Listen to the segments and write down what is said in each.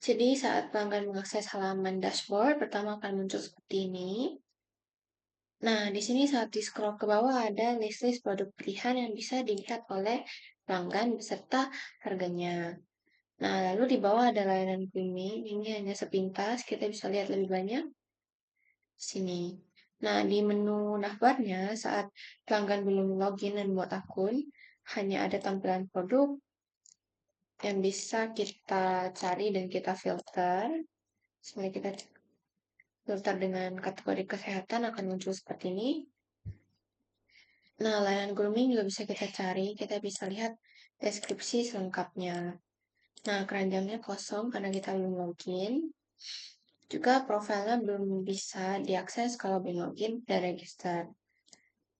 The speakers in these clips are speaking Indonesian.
Jadi saat pelanggan mengakses halaman dashboard, pertama akan muncul seperti ini. Nah, di sini saat di scroll ke bawah ada list-list produk pilihan yang bisa dilihat oleh pelanggan beserta harganya. Nah, lalu di bawah ada layanan grooming. Ini hanya sepintas, kita bisa lihat lebih banyak di sini. Nah, di menu navbarnya saat pelanggan belum login dan buat akun, hanya ada tampilan produk yang bisa kita cari dan kita filter. Sebenarnya kita filter dengan kategori kesehatan akan muncul seperti ini. Nah, layanan grooming juga bisa kita cari. Kita bisa lihat deskripsi selengkapnya. Nah, keranjangnya kosong karena kita belum login. Juga profilnya belum bisa diakses kalau belum login dan register.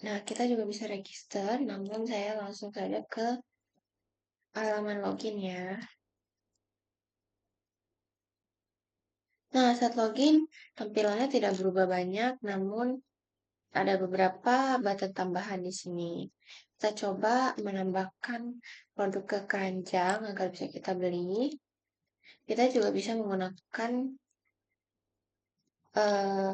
Nah, kita juga bisa register, namun saya langsung saja ke halaman login ya. Nah, saat login, tampilannya tidak berubah banyak, namun ada beberapa button tambahan di sini. Kita coba menambahkan produk ke keranjang agar bisa kita beli. Kita juga bisa menggunakan uh,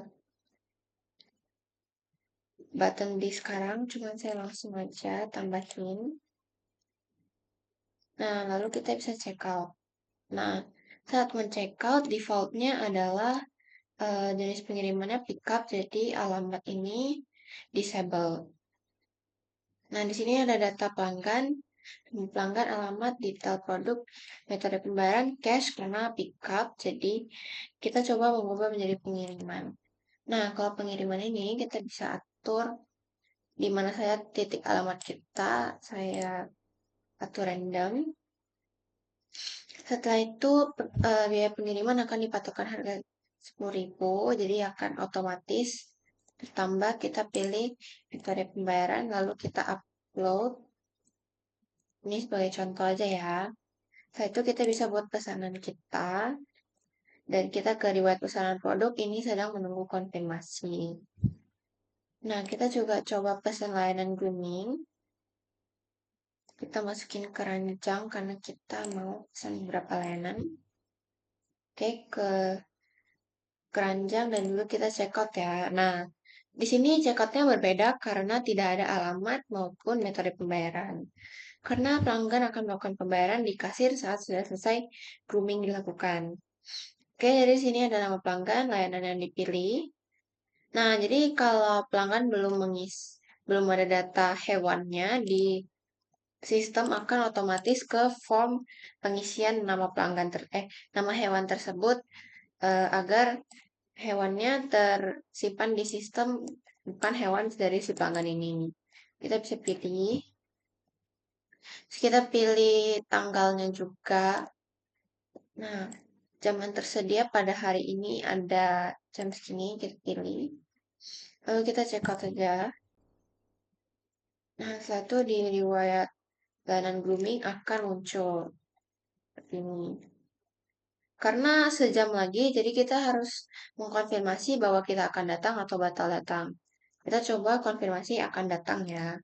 button di sekarang, cuman saya langsung aja tambahin. Nah, lalu kita bisa check out. Nah, saat men-check out, defaultnya adalah jenis pengirimannya pickup, jadi alamat ini disable. Nah, di sini ada data pelanggan, alamat, detail produk, metode pembayaran, cash karena pickup. Jadi, kita coba mengubah menjadi pengiriman. Nah, kalau pengiriman ini kita bisa atur di mana saya titik alamat kita, saya atur random. Setelah itu, biaya pengiriman akan dipatokkan harga 10.000, jadi akan otomatis bertambah. Kita pilih metode pembayaran, lalu kita upload. Ini sebagai contoh aja ya. Setelah itu kita bisa buat pesanan kita, dan kita ke riwayat pesanan produk ini sedang menunggu konfirmasi. Nah, kita juga coba pesan layanan grooming. Kita masukin keranjang karena kita mau pesan beberapa layanan. Oke, ke keranjang dan dulu kita check out ya. Nah, di sini check outnya berbeda karena tidak ada alamat maupun metode pembayaran. Karena pelanggan akan melakukan pembayaran di kasir saat sudah selesai grooming dilakukan. Oke, jadi sini ada nama pelanggan, layanan yang dipilih. Nah, jadi kalau pelanggan belum ada data hewannya di sistem akan otomatis ke form pengisian nama hewan tersebut agar hewannya tersimpan di sistem bukan hewan dari si pelanggan ini. Kita bisa pilih. Terus kita pilih tanggalnya juga. Nah, jam yang tersedia pada hari ini ada jam segini, kita pilih. Lalu kita check out saja. Nah, setelah itu di riwayat layanan grooming akan muncul seperti ini. Karena sejam lagi, jadi kita harus mengkonfirmasi bahwa kita akan datang atau batal datang. Kita coba konfirmasi akan datang ya.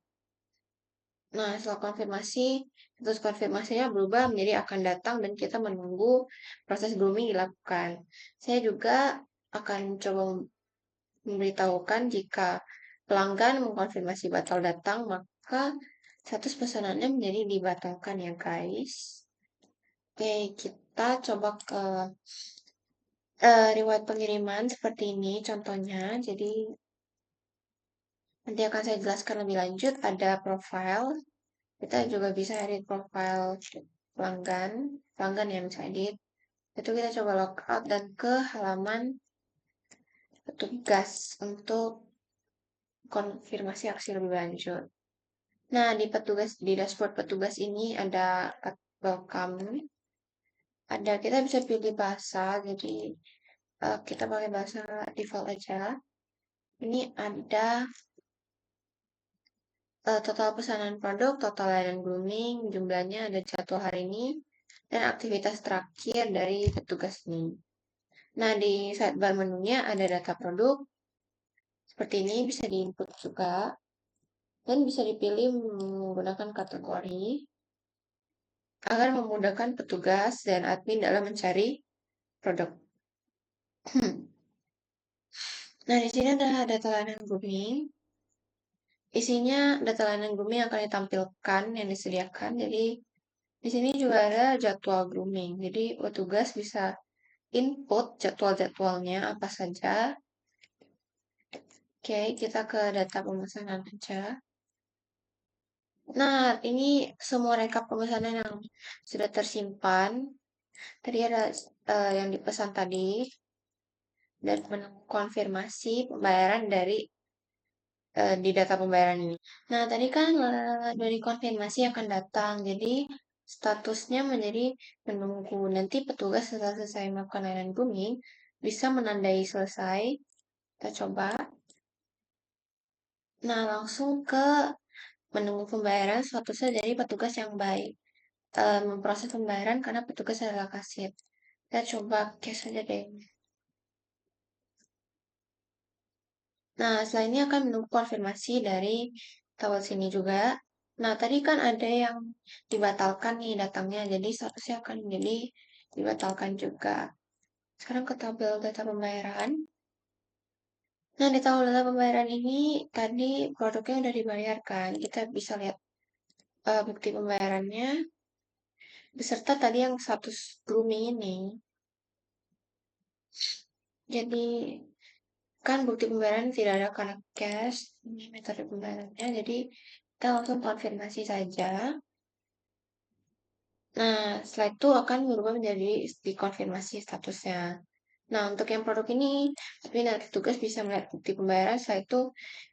Nah, setelah konfirmasi, terus konfirmasinya berubah menjadi akan datang dan kita menunggu proses grooming dilakukan. Saya juga akan coba memberitahukan jika pelanggan mengkonfirmasi batal datang, maka status pesanannya menjadi dibatalkan ya guys. Oke, kita coba ke riwayat pengiriman seperti ini contohnya. Jadi nanti akan saya jelaskan lebih lanjut. Ada profile. Kita juga bisa edit profile pelanggan. Pelanggan yang bisa edit. Itu kita coba logout dan ke halaman petugas untuk konfirmasi aksi lebih lanjut. Nah, di dashboard petugas ini ada welcome. Kita bisa pilih bahasa, jadi kita pakai bahasa default aja. Ini ada total pesanan produk, total layanan grooming, jumlahnya, ada jadwal hari ini, dan aktivitas terakhir dari petugas ini. Nah, di sidebar menunya ada data produk, seperti ini bisa diinput juga, dan bisa dipilih menggunakan kategori, agar memudahkan petugas dan admin dalam mencari produk. Nah, di sini ada data layanan grooming. Isinya data layanan grooming yang akan ditampilkan yang disediakan. Jadi di sini juga ada jadwal grooming. Jadi petugas bisa input jadwal-jadwalnya apa saja. Oke, kita ke data pemesanan aja. Nah, ini semua rekap pemesanan yang sudah tersimpan. Tadi ada yang dipesan tadi dan konfirmasi pembayaran di data pembayaran ini. Nah, tadi kan dari konfirmasi akan datang. Jadi statusnya menjadi menunggu. Nanti petugas setelah selesai melakukan layanan grooming bisa menandai selesai. Kita coba. Nah, langsung ke menunggu pembayaran statusnya dari petugas yang baik. Memproses pembayaran karena petugas adalah kasir. Kita coba cash saja deh. Nah, setelah ini akan menunggu konfirmasi dari tabel sini juga. Nah, tadi kan ada yang dibatalkan nih datangnya, jadi statusnya akan menjadi dibatalkan juga. Sekarang ke tabel data pembayaran. Nah, di tabel data pembayaran ini tadi produknya udah dibayarkan. Kita bisa lihat bukti pembayarannya beserta tadi yang status grooming ini. Jadi kan bukti pembayaran tidak ada karena cash, ini metode pembayarannya. Jadi kita langsung konfirmasi saja. Nah, setelah itu akan berubah menjadi dikonfirmasi statusnya. Nah, untuk yang produk ini, tapi nanti tugas bisa melihat bukti pembayaran, setelah itu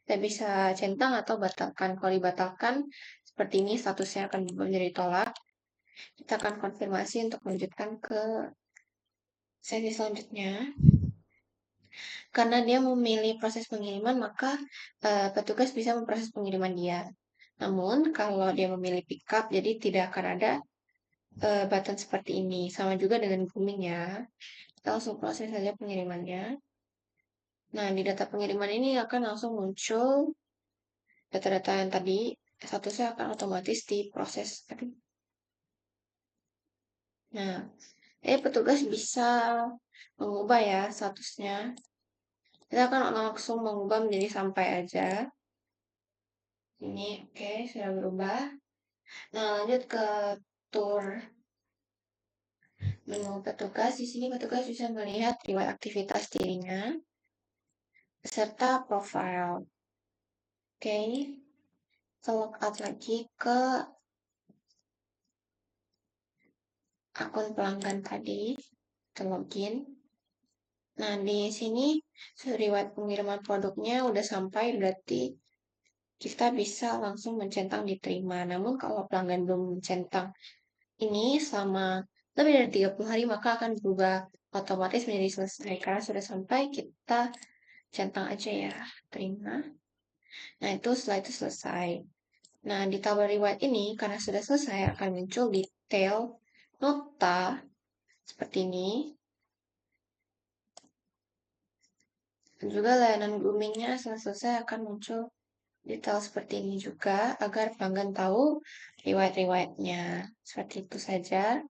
kita bisa centang atau batalkan. Kalau dibatalkan, seperti ini statusnya akan berubah menjadi tolak. Kita akan konfirmasi untuk melanjutkan ke sesi selanjutnya. Karena dia memilih proses pengiriman, maka petugas bisa memproses pengiriman dia. Namun, kalau dia memilih pickup, jadi tidak akan ada button seperti ini. Sama juga dengan grooming ya. Kita langsung proses saja pengirimannya. Nah, di data pengiriman ini akan langsung muncul data-data yang tadi. Statusnya akan otomatis diproses. Nah, petugas bisa mengubah ya statusnya. Kita akan langsung mengubah menjadi sampai aja. Ini oke, sudah berubah. Nah, lanjut ke tour menu petugas. Di sini petugas bisa melihat riwayat aktivitas dirinya beserta profile. Oke, kita logout lagi ke akun pelanggan tadi, kita login. Nah, di sini riwayat pengiriman produknya udah sampai, berarti kita bisa langsung mencentang diterima. Namun kalau pelanggan belum mencentang ini selama lebih dari 30 hari, maka akan berubah otomatis menjadi selesai. Karena sudah sampai, kita centang aja ya, terima. Nah, itu setelah itu selesai. Nah, di tabel riwayat ini, karena sudah selesai, akan muncul detail nota seperti ini. Dan juga layanan groomingnya setelah selesai akan muncul detail seperti ini juga, agar pelanggan tahu riwayat-riwayatnya. Seperti itu saja.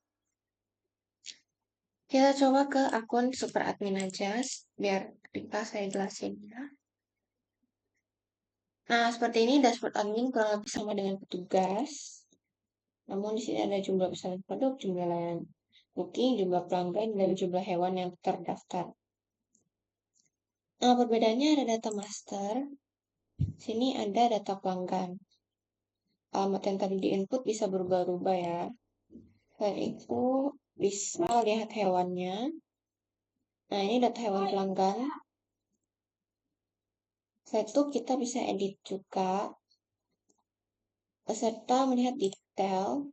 Kita coba ke akun super admin aja, biar ringkas saya jelasin ya. Nah, seperti ini dashboard admin kurang lebih sama dengan petugas. Namun di sini ada jumlah pesanan produk, jumlah layanan booking, jumlah pelanggan, dan jumlah hewan yang terdaftar. Nah, perbedaannya ada data master. Sini ada data pelanggan. Alamat yang tadi diinput bisa berubah-ubah ya. Selain itu, bisa lihat hewannya. Nah, ini data hewan pelanggan. Setelah itu kita bisa edit juga. Peserta melihat detail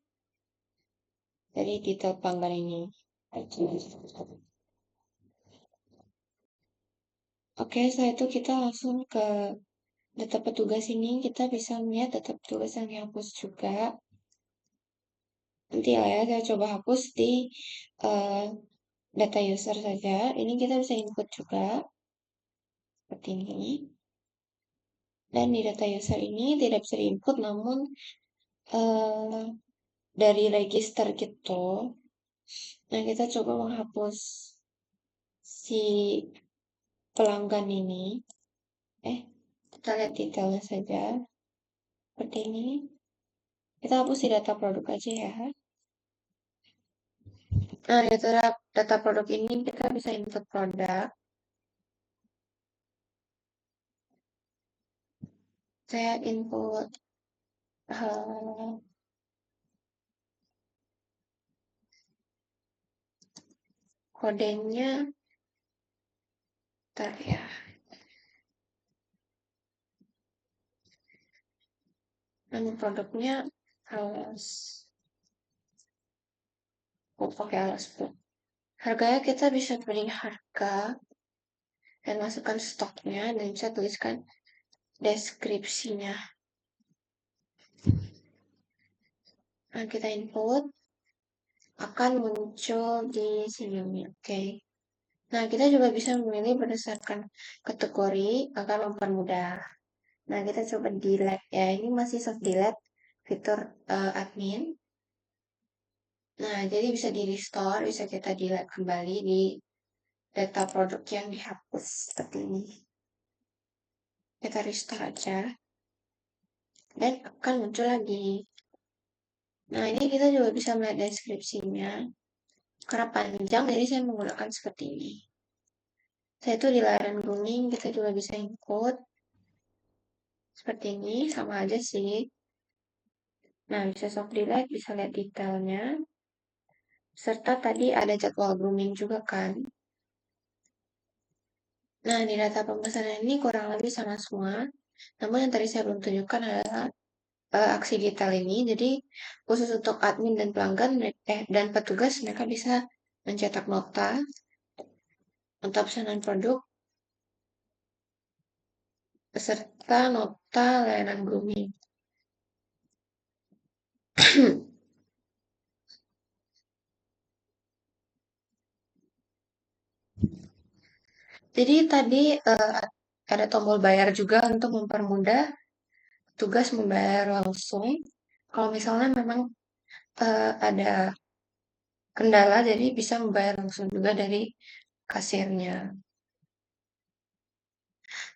dari detail pelanggan ini. Oke, setelah itu kita langsung ke data petugas ini. Kita bisa melihat data petugas yang dihapus juga. Nanti ya, saya coba hapus di uh, data user saja. Ini kita bisa input juga. Seperti ini. Dan di data user ini tidak bisa diinput, namun dari register gitu. Nah, kita coba menghapus. si pelanggan ini, kita lihat detailnya saja. Seperti ini. Kita hapus di data produk aja ya. Nah, di data produk ini kita bisa input produk. Saya input kodenya, bentar ya. Nama produknya alas. Pakai alas pun. Harganya kita bisa beri harga dan masukkan stoknya dan bisa tuliskan deskripsinya. Nah, kita input akan muncul di sini, oke. Nah, kita juga bisa memilih berdasarkan kategori agar mempermudah. Nah, kita coba delete ya. Ini masih soft delete fitur admin. Nah, jadi bisa di restore, bisa kita delete kembali di data produk yang dihapus seperti ini. Kita restore aja. Dan akan muncul lagi. Nah, ini kita juga bisa melihat deskripsinya. Karena panjang, jadi saya menggunakan seperti ini. Saya itu di layar kuning, kita juga bisa input. Seperti ini, sama aja sih. Nah, bisa soft delete, bisa lihat detailnya. Serta tadi ada jadwal grooming juga kan. Nah, di data pemesanan ini kurang lebih sama semua. Namun yang tadi saya belum tunjukkan adalah aksi detail ini. Jadi, khusus untuk admin dan pelanggan dan petugas, mereka bisa mencetak nota untuk pesanan produk beserta nota layanan grooming. Jadi tadi ada tombol bayar juga untuk mempermudah tugas membayar langsung. Kalau misalnya memang ada kendala, jadi bisa membayar langsung juga dari kasirnya.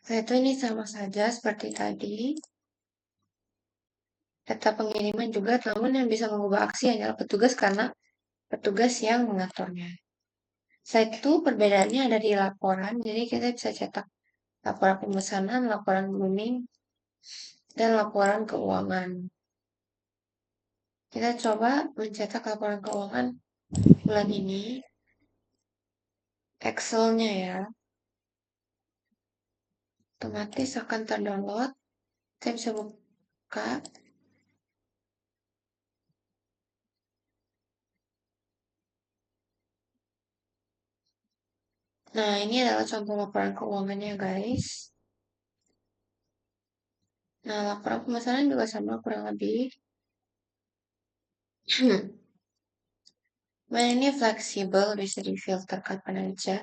Nah, itu ini sama saja seperti tadi. Data pengiriman juga, namun yang bisa mengubah aksi hanyalah petugas karena petugas yang mengaturnya. Selain itu, perbedaannya ada di laporan, jadi kita bisa cetak laporan pemesanan, laporan grooming, dan laporan keuangan. Kita coba mencetak laporan keuangan bulan ini. Excel-nya ya. Otomatis akan terdownload. Saya bisa buka. Nah, ini adalah contoh laporan keuangannya, guys. Nah, laporan pemesanan juga sama kurang lebih. Nah, ini fleksibel, bisa difilter kapan aja.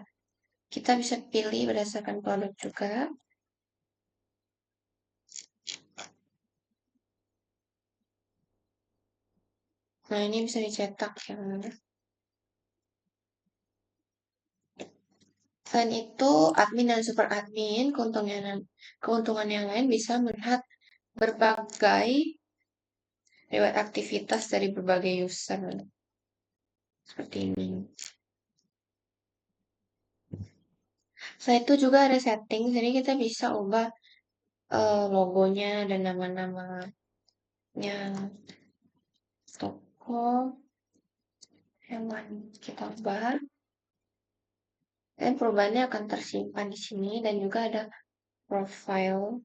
Kita bisa pilih berdasarkan produk juga. Nah, ini bisa dicetak yang mana. Selain itu, admin dan super admin, keuntungan yang lain bisa melihat berbagai riwayat aktivitas dari berbagai user. Seperti ini. Selain itu juga ada setting, jadi kita bisa ubah logonya dan nama-namanya toko hewan kita ubah. Dan perubahannya akan tersimpan di sini dan juga ada profile